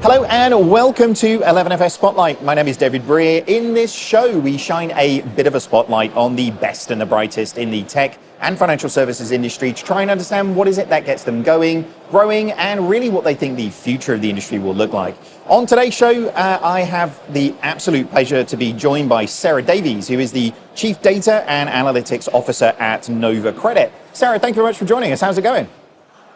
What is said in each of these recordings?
Hello and welcome to 11FS Spotlight. My name is David Brear. In this show, we shine a bit of a spotlight on the best and the brightest in the tech and financial services industry to try and understand what is it that gets them going, growing, and really what they think the future of the industry will look like. On today's show, I have the absolute pleasure to be joined by Sarah Davies, who is the Chief Data and Analytics Officer at Nova Credit. Sarah, thank you very much for joining us. How's it going?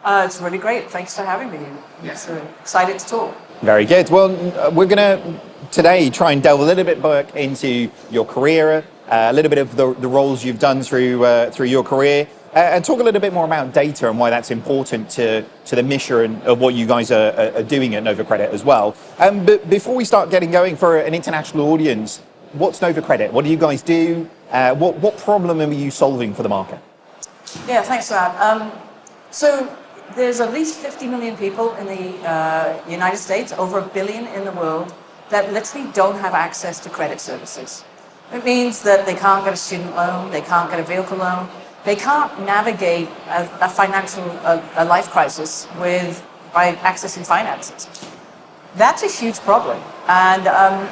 It's really great. Thanks for having me. Yes, excited to talk. Very good. Well, we're going to today try and delve a little bit back into your career, a little bit of the roles you've done through your career, and talk a little bit more about data and why that's important to the mission of what you guys are doing at Nova Credit as well. But before we start getting going for an international audience, what's Nova Credit? What do you guys do? What problem are you solving for the market? Yeah, thanks for that. So there's at least 50 million people in the United States, over 1 billion in the world, that literally don't have access to credit services. It means that they can't get a student loan, they can't get a vehicle loan, they can't navigate a financial life crisis by accessing finances. That's a huge problem, and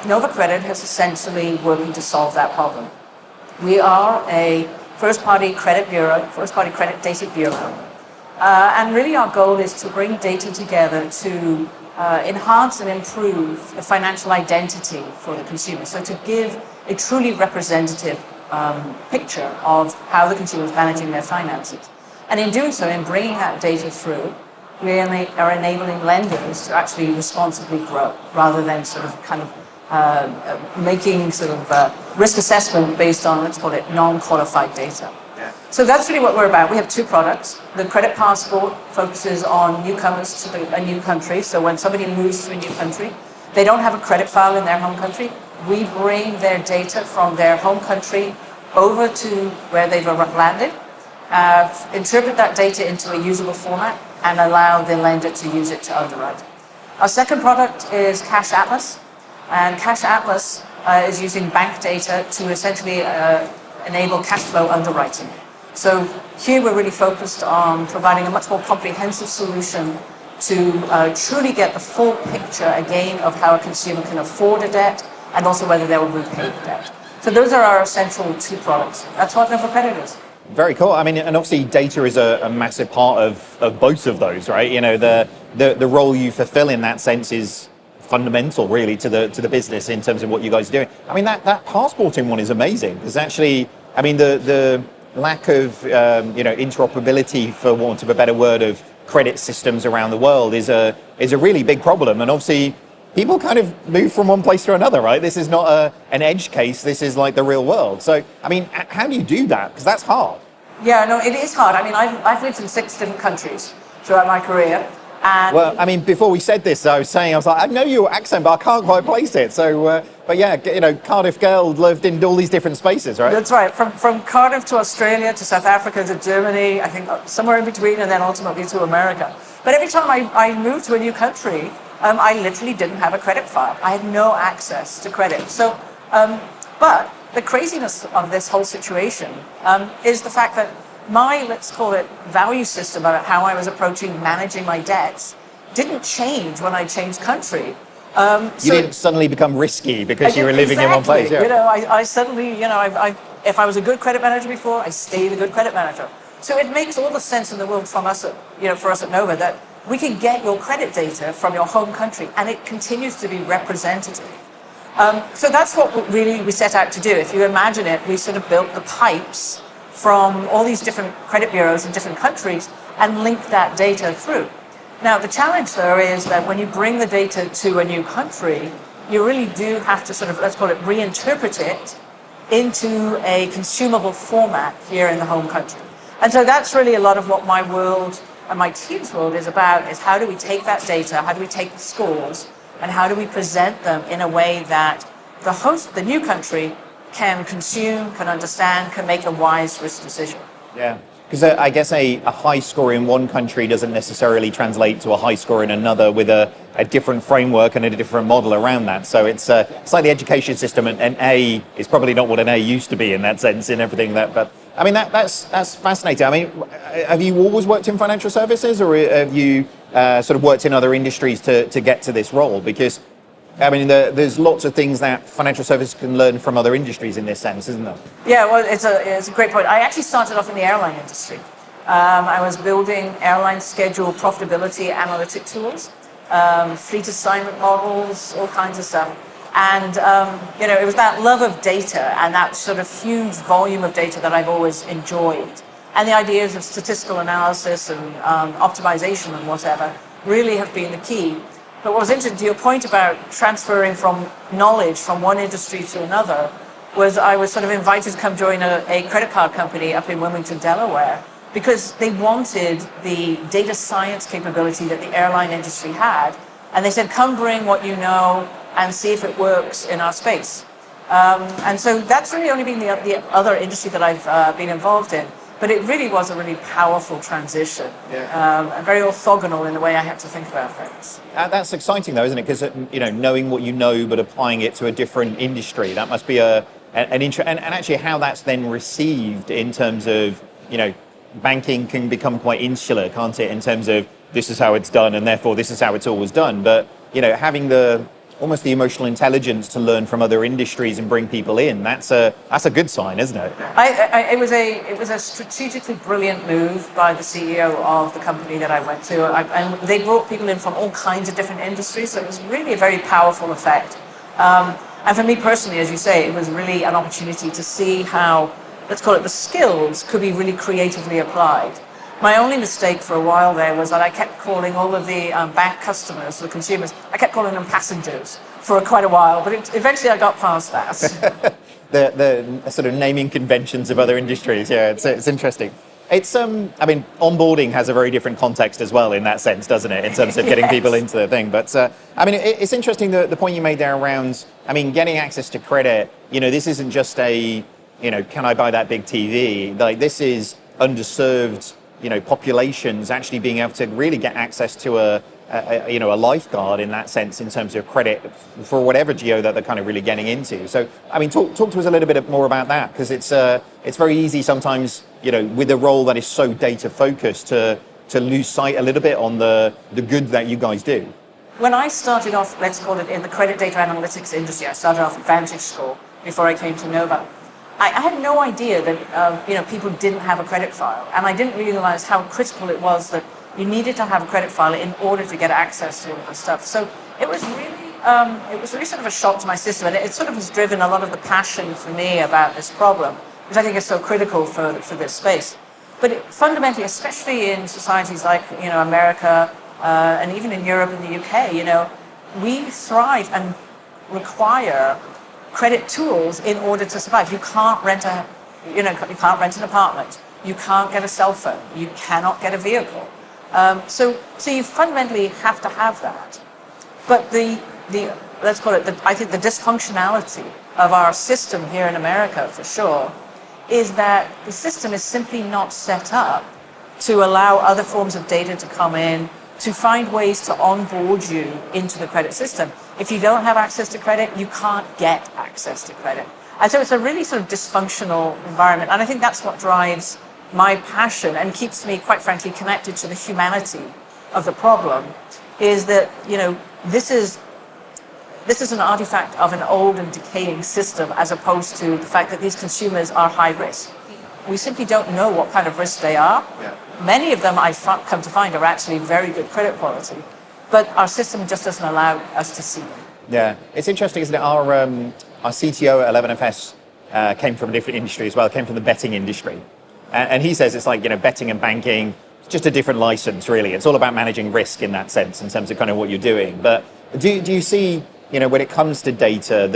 Nova Credit has essentially working to solve that problem. We are a first-party credit bureau, first-party credit data bureau. And really our goal is to bring data together to enhance and improve the financial identity for the consumer. So to give a truly representative picture of how the consumer is managing their finances. And in doing so, in bringing that data through, we are enabling lenders to actually responsibly grow rather than sort of kind of making sort of risk assessment based on, let's call it, non-qualified data. So that's really what we're about. We have two products. The Credit Passport focuses on newcomers to a new country. So when somebody moves to a new country, they don't have a credit file in their home country. We bring their data from their home country over to where they've landed, interpret that data into a usable format, and allow the lender to use it to underwrite. Our second product is Cash Atlas. And Cash Atlas is using bank data to essentially enable cash flow underwriting. So here we're really focused on providing a much more comprehensive solution to truly get the full picture again of how a consumer can afford a debt and also whether they will repay the debt. So those are our essential two products. That's what Nova Credit is. Very cool. I mean, and obviously data is a massive part of both of those, right? You know, the role you fulfill in that sense is fundamental really to the business in terms of what you guys are doing. I mean, that passporting one is amazing because actually, I mean, the lack of interoperability, for want of a better word, of credit systems around the world is a really big problem. And obviously, people kind of move from one place to another, right? This is not an edge case. This is like the real world. So, I mean, how do you do that? Because that's hard. Yeah, no, it is hard. I mean, I've lived in 6 different countries throughout my career. And well, I mean, before we said this, I was like, I know your accent, but I can't quite place it. So, but yeah, you know, Cardiff girl lived in all these different spaces, right? That's right. From Cardiff to Australia to South Africa to Germany, I think somewhere in between, and then ultimately to America. But every time I moved to a new country, I literally didn't have a credit file. I had no access to credit. So, but the craziness of this whole situation is the fact that my, let's call it, value system about how I was approaching managing my debts didn't change when I changed country. You didn't suddenly become risky because you were living in one place. Yeah. You know, I suddenly, you know, if I was a good credit manager before, I stayed a good credit manager. So it makes all the sense in the world from us, for us at Nova, that we can get your credit data from your home country and it continues to be representative. So that's what we set out to do. If you imagine it, we sort of built the pipes from all these different credit bureaus in different countries and link that data through. Now, the challenge though is that when you bring the data to a new country, you really do have to sort of, let's call it, reinterpret it into a consumable format here in the home country. And so that's really a lot of what my world and my team's world is about, is how do we take that data, how do we take the scores, and how do we present them in a way that the new country can consume, can understand, can make a wise risk decision. Yeah, because I guess a high score in one country doesn't necessarily translate to a high score in another with a different framework and a different model around that. So it's like the education system, and A is probably not what an A used to be in that sense, in everything that. But I mean, that's fascinating. I mean, have you always worked in financial services, or have you sort of worked in other industries to get to this role? Because I mean, there's lots of things that financial services can learn from other industries in this sense, isn't there? Yeah, well, it's a great point. I actually started off in the airline industry. I was building airline schedule profitability analytic tools, fleet assignment models, all kinds of stuff. And, it was that love of data and that sort of huge volume of data that I've always enjoyed. And the ideas of statistical analysis and optimization and whatever really have been the key. But what was interesting to your point about transferring from knowledge from one industry to another was I was sort of invited to come join a credit card company up in Wilmington, Delaware, because they wanted the data science capability that the airline industry had. And they said, come bring what you know and see if it works in our space. And so that's really only been the other industry that I've been involved in. But it really was a really powerful transition, and very orthogonal in the way I had to think about things. That's exciting, though, isn't it? Because knowing what you know but applying it to a different industry, that must be an interest. And actually, how that's then received in terms of banking can become quite insular, can't it? In terms of this is how it's done, and therefore this is how it's always done. But having almost the emotional intelligence to learn from other industries and bring people in, that's a good sign, isn't it? It was a strategically brilliant move by the CEO of the company that I went to, and they brought people in from all kinds of different industries, so it was really a very powerful effect. And for me personally, as you say, it was really an opportunity to see how, let's call it, the skills could be really creatively applied. My only mistake for a while there was that I kept calling all of the bank customers, the consumers, I kept calling them passengers for quite a while, but eventually I got past that. the sort of naming conventions of other industries, it's interesting. It's onboarding has a very different context as well in that sense, doesn't it? In terms of getting people into the thing. But it's interesting the point you made there around, getting access to credit. This isn't just can I buy that big TV? Like, this is underserved populations actually being able to really get access to a lifeguard in that sense, in terms of credit for whatever geo that they're kind of really getting into. So, talk to us a little bit more about that, because it's very easy sometimes, with a role that is so data focused to lose sight a little bit on the good that you guys do. When I started off, let's call it, in the credit data analytics industry, I started off at Vantage Score before I came to Nova. I had no idea that people didn't have a credit file, and I didn't realize how critical it was that you needed to have a credit file in order to get access to all of this stuff. So it was really sort of a shock to my system, and it sort of has driven a lot of the passion for me about this problem, which I think is so critical for this space. But fundamentally, especially in societies like America and even in Europe and the UK, we thrive and require credit tools in order to survive. You can't rent you can't rent an apartment. You can't get a cell phone. You cannot get a vehicle. So you fundamentally have to have that. But let's call it, I think the dysfunctionality of our system here in America, for sure, is that the system is simply not set up to allow other forms of data to come in, to find ways to onboard you into the credit system. If you don't have access to credit, you can't get access to credit. And so it's a really sort of dysfunctional environment. And I think that's what drives my passion and keeps me, quite frankly, connected to the humanity of the problem, is that, this is an artifact of an old and decaying system, as opposed to the fact that these consumers are high risk. We simply don't know what kind of risk they are. Yeah. Many of them, I've come to find, are actually very good credit quality, but our system just doesn't allow us to see them. Yeah, it's interesting, isn't it? Our CTO at 11FS came from a different industry as well, came from the betting industry. And he says it's like, betting and banking, it's just a different license, really. It's all about managing risk in that sense, in terms of kind of what you're doing. But do you see, when it comes to data,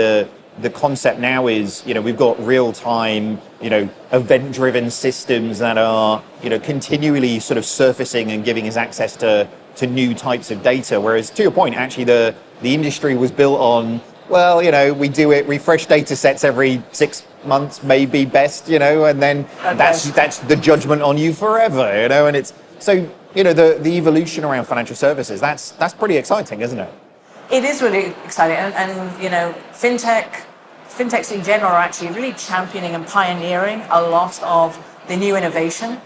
the concept now is, we've got real-time, event-driven systems that are, continually sort of surfacing and giving us access to new types of data. Whereas, to your point, actually, the industry was built on, well, we do it, refresh data sets every 6 months, maybe best, and then that's the judgment on you forever, and it's, so, the evolution around financial services, that's pretty exciting, isn't it? It is really exciting, and fintechs in general are actually really championing and pioneering a lot of the new innovation.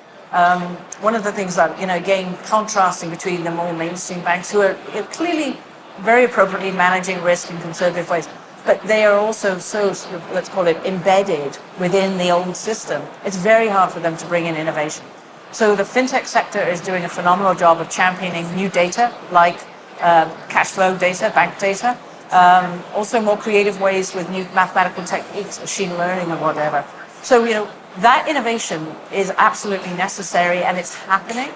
One of the things that, again, contrasting between the more mainstream banks who are clearly very appropriately managing risk in conservative ways, but they are also so sort of, let's call it, embedded within the old system. It's very hard for them to bring in innovation. So the fintech sector is doing a phenomenal job of championing new data like cash flow data, bank data, also more creative ways with new mathematical techniques, machine learning and whatever. So, that innovation is absolutely necessary and it's happening.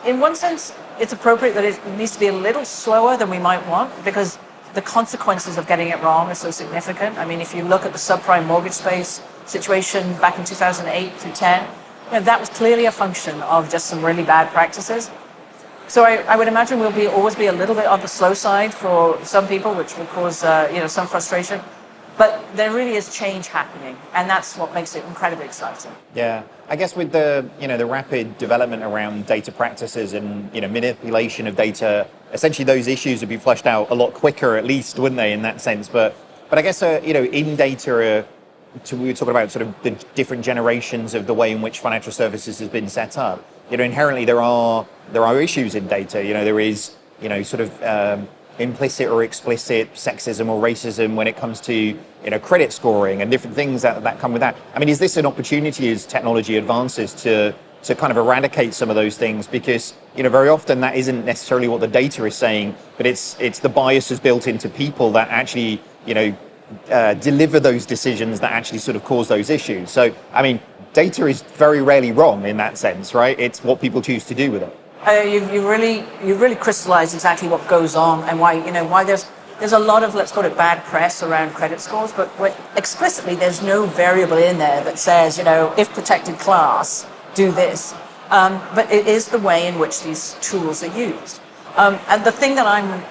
In one sense, it's appropriate that it needs to be a little slower than we might want because the consequences of getting it wrong are so significant. I mean, if you look at the subprime mortgage space situation back in 2008 through 10, that was clearly a function of just some really bad practices. So I would imagine we'll always be a little bit on the slow side for some people, which will cause some frustration. But there really is change happening, and that's what makes it incredibly exciting. Yeah, I guess with the the rapid development around data practices and manipulation of data, essentially those issues would be flushed out a lot quicker, at least, wouldn't they, in that sense? But I guess in data, we were talking about sort of the different generations of the way in which financial services has been set up. Inherently there are issues in data. There is sort of implicit or explicit sexism or racism when it comes to credit scoring and different things that come with that. I mean, is this an opportunity as technology advances to kind of eradicate some of those things? Because very often that isn't necessarily what the data is saying, but it's the biases built into people that actually deliver those decisions that actually sort of cause those issues. So I mean, data is very rarely wrong in that sense, right? It's what people choose to do with it. You've really crystallized exactly what goes on and why there's a lot of, let's call it, bad press around credit scores, but explicitly there's no variable in there that says, if protected class, do this. But it is the way in which these tools are used. And the thing that I'm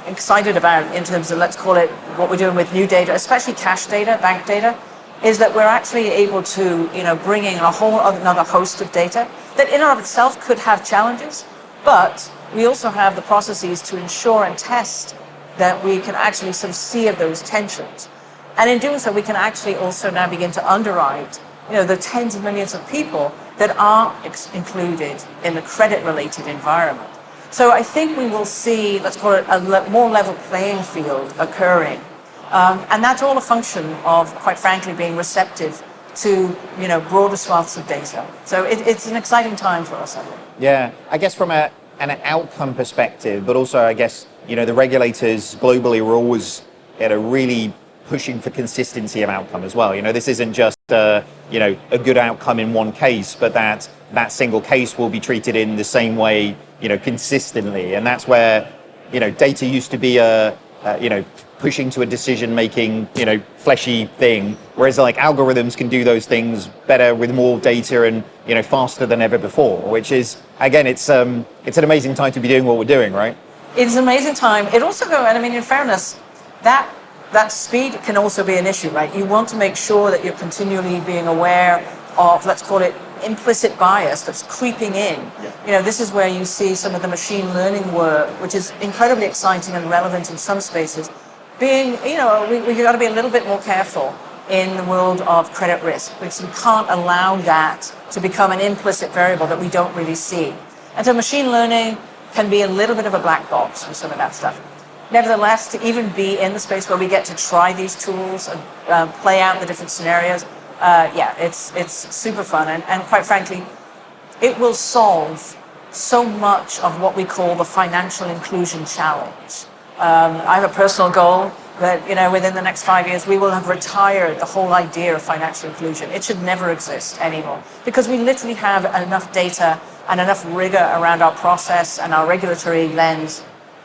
excited about in terms of, let's call it, what we're doing with new data, especially cash data, bank data, is that we're actually able to, bring in a whole another host of data that in and of itself could have challenges, but we also have the processes to ensure and test that we can actually sort of see of those tensions. And in doing so, we can actually also now begin to underwrite, the tens of millions of people that aren't included in the credit-related environment. So I think we will see, let's call it, a more level playing field occurring. And that's all a function of, quite frankly, being receptive to broader swaths of data. So it's an exciting time for us, I think. Yeah, I guess from an outcome perspective, but also I guess the regulators globally were always really pushing for consistency of outcome as well. This isn't just a good outcome in one case, but that single case will be treated in the same way consistently, and that's where data used to be pushing to a decision-making, fleshy thing, whereas like algorithms can do those things better with more data and faster than ever before. Which is, again, it's an amazing time to be doing what we're doing, right? It's an amazing time. It also and I mean, in fairness, that speed can also be an issue, right? You want to make sure that you're continually being aware of, let's call it, implicit bias that's creeping in. Yeah. This is where you see some of the machine learning work, which is incredibly exciting and relevant in some spaces. Being, we've got to be a little bit more careful in the world of credit risk, because we can't allow that to become an implicit variable that we don't really see. And so machine learning can be a little bit of a black box for some of that stuff. Nevertheless, to even be in the space where we get to try these tools and play out the different scenarios, it's super fun. And quite frankly, it will solve so much of what we call the financial inclusion challenge. I have a personal goal that, within the next 5 years, we will have retired the whole idea of financial inclusion. It should never exist anymore, because we literally have enough data and enough rigor around our process and our regulatory lens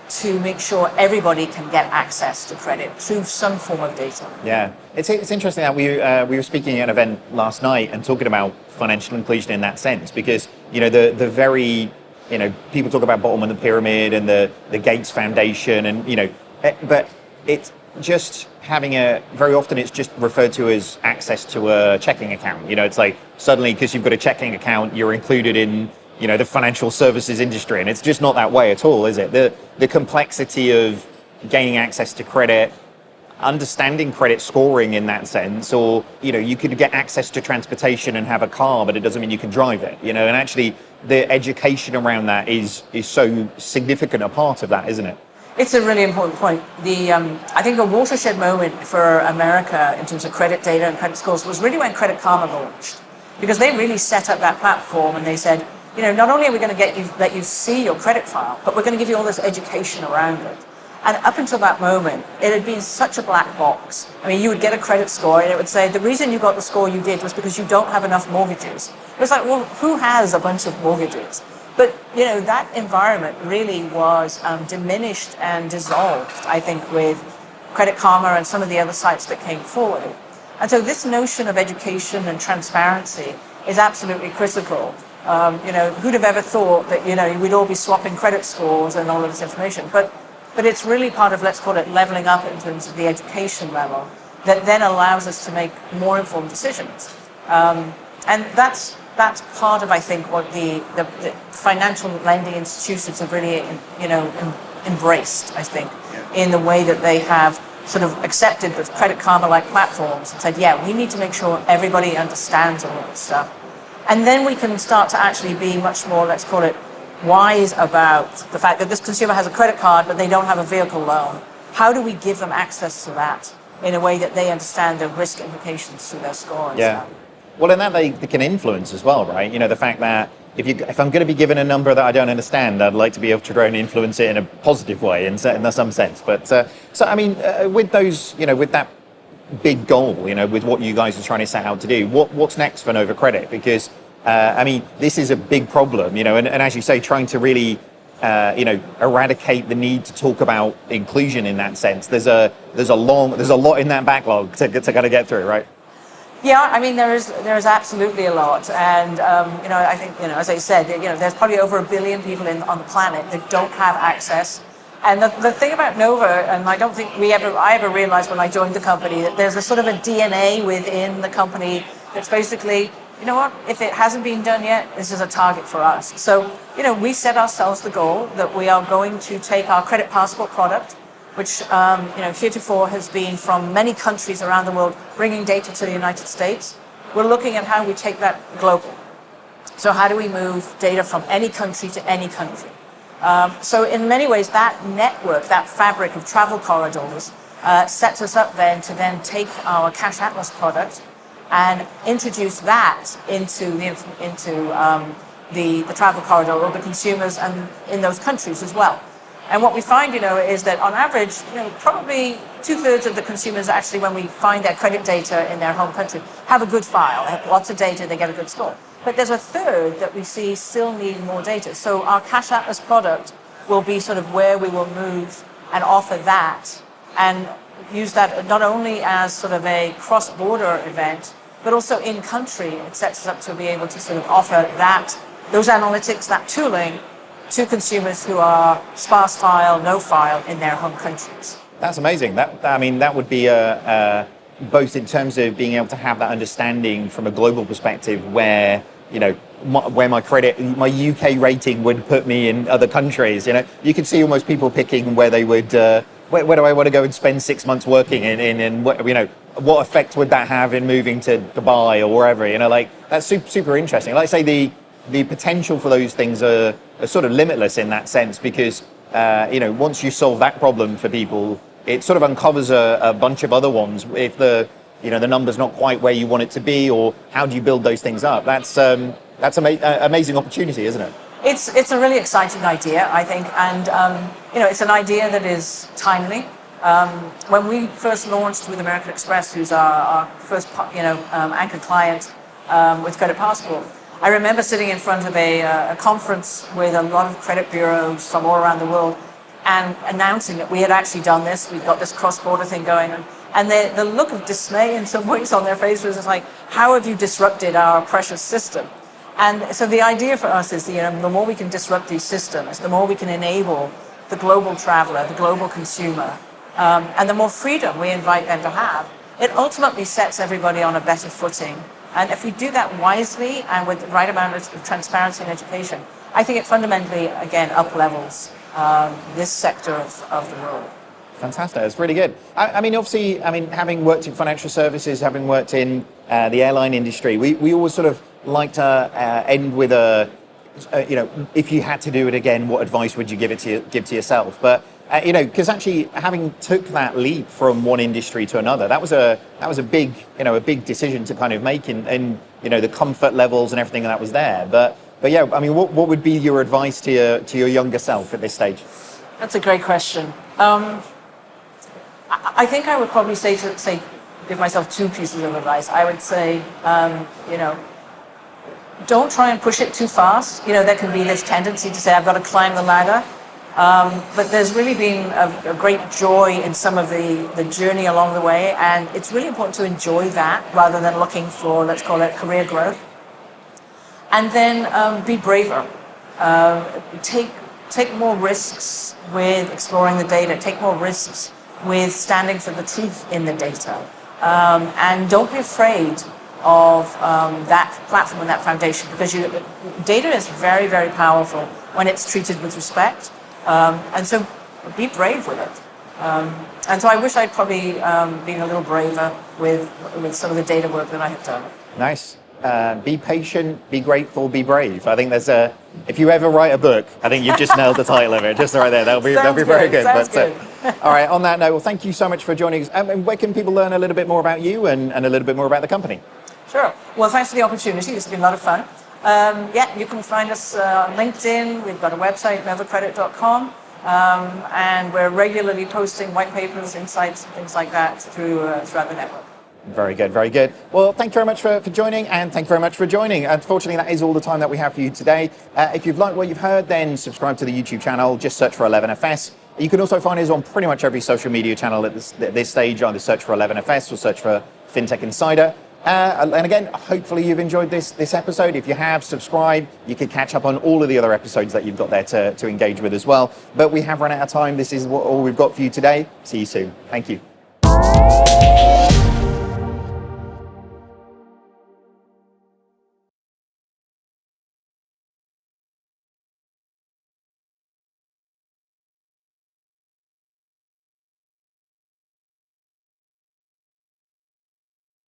to make sure everybody can get access to credit through some form of data. Yeah, it's interesting that we were speaking at an event last night and talking about financial inclusion in that sense, because the very people talk about bottom of the pyramid and the Gates Foundation, and but it's just having very often it's just referred to as access to a checking account. It's like suddenly, because you've got a checking account, you're included in the financial services industry, and it's just not that way at all, is it? The complexity of gaining access to credit, understanding credit scoring in that sense, or you could get access to transportation and have a car, but it doesn't mean you can drive it. And actually the education around that is so significant a part of that, isn't it? It's a really important point. I think a watershed moment for America in terms of credit data and credit scores was really when Credit Karma launched, because they really set up that platform and they said, not only are we going to let you see your credit file, but we're going to give you all this education around it. And up until that moment, it had been such a black box. I mean, you would get a credit score and it would say, the reason you got the score you did was because you don't have enough mortgages. It was like, well, who has a bunch of mortgages? But, that environment really was diminished and dissolved, I think, with Credit Karma and some of the other sites that came forward. And so this notion of education and transparency is absolutely critical. Who'd have ever thought that, we'd all be swapping credit scores and all of this information. But it's really part of, let's call it, leveling up in terms of the education level that then allows us to make more informed decisions. And that's part of, I think, what the financial lending institutions have really, embraced, I think, in the way that they have sort of accepted the Credit Karma-like platforms and said, yeah, we need to make sure everybody understands all of this stuff. And then we can start to actually be much more, let's call it, wise about the fact that this consumer has a credit card but they don't have a vehicle loan. How do we give them access to that in a way that they understand the risk implications to their score and stuff? Well, and that they can influence as well, right? The fact that if I'm going to be given a number that I don't understand, I'd like to be able to try and influence it in a positive way in some sense. But so I mean, with those, with that big goal, with what you guys are trying to set out to do, what's next for Nova Credit? Because I mean, this is a big problem, and as you say, trying to really, eradicate the need to talk about inclusion in that sense. There's a lot in that backlog to kind of get through, right? Yeah, I mean, there is absolutely a lot, and I think as I said, there's probably over 1 billion people on the planet that don't have access. And the thing about Nova, and I don't think I ever realized when I joined the company, that there's a sort of a DNA within the company that's basically, if it hasn't been done yet, this is a target for us. So, we set ourselves the goal that we are going to take our credit passport product, which, heretofore has been from many countries around the world, bringing data to the United States. We're looking at how we take that global. So how do we move data from any country to any country? So in many ways, that network, that fabric of travel corridors, sets us up then to then take our Cash Atlas product and introduce that into the travel corridor or the consumers and in those countries as well. And what we find, is that on average, probably 2/3 of the consumers actually, when we find their credit data in their home country, have a good file, they have lots of data, they get a good score. But there's 1/3 that we see still need more data. So our Cash Atlas product will be sort of where we will move and offer that and use that not only as sort of a cross-border event, but also in country. It sets us up to be able to sort of offer those analytics, that tooling to consumers who are sparse file, no file in their home countries. That's amazing. That would be both in terms of being able to have that understanding from a global perspective where, where my UK rating would put me in other countries. You could see almost people picking where they would, where do I want to go and spend 6 months working in what effect would that have in moving to Dubai or wherever, that's super interesting. Like I say, the potential for those things are sort of limitless in that sense because, once you solve that problem for people, it sort of uncovers a bunch of other ones. If the number's not quite where you want it to be, or how do you build those things up? That's amazing opportunity, isn't it? It's a really exciting idea, I think, and it's an idea that is timely. When we first launched with American Express, who's our first anchor client with Credit Passport, I remember sitting in front of a conference with a lot of credit bureaus from all around the world and announcing that we had actually done this. We've got this cross-border thing going on. And the look of dismay in some ways on their face was like, how have you disrupted our precious system? And so the idea for us is, the more we can disrupt these systems, the more we can enable the global traveler, the global consumer, and the more freedom we invite them to have, it ultimately sets everybody on a better footing. And if we do that wisely and with the right amount of transparency and education, I think it fundamentally, again, up-levels this sector of the world. Fantastic. That's really good. I mean, obviously, I mean, having worked in financial services, having worked in the airline industry, we always sort of like to end with you know, if you had to do it again, what advice would you give to yourself? But you know, because actually having took that leap from one industry to another, that was a big, you know, a big decision to kind of make, and you know, the comfort levels and everything that was there. But yeah, I mean, what would be your advice to your younger self at this stage? That's a great question. I think I would probably give myself two pieces of advice. I would say, you know, don't try and push it too fast. You know, there can be this tendency to say, I've got to climb the ladder. But there's really been a great joy in some of the journey along the way, and it's really important to enjoy that rather than looking for, let's call it, career growth. And then be braver. Take more risks with exploring the data. Take more risks with standing for the truth in the data. And don't be afraid of that platform and that foundation, because data is very, very powerful when it's treated with respect. And so be brave with it. And so I wish I'd probably been a little braver with some of the data work that I have done. Nice. Be patient, be grateful, be brave. I think if you ever write a book, I think you've just nailed the title of it, just right there. That'll be very good. Sounds good. All right, on that note, well, thank you so much for joining us. And where can people learn a little bit more about you and a little bit more about the company? Sure. Well, thanks for the opportunity. This has been a lot of fun. Yeah, you can find us on LinkedIn. We've got a website, nevercredit.com. And we're regularly posting white papers, insights, and things like that throughout the network. Very good, very good. Well, thank you very much for joining, and thank you very much for joining. Unfortunately, that is all the time that we have for you today. If you've liked what you've heard, then subscribe to the YouTube channel. Just search for 11FS. You can also find us on pretty much every social media channel at this stage. Either search for 11FS or search for Fintech Insider. And again, hopefully you've enjoyed this episode. If you have, subscribe. You can catch up on all of the other episodes that you've got there to engage with as well. But we have run out of time. This is all we've got for you today. See you soon. Thank you.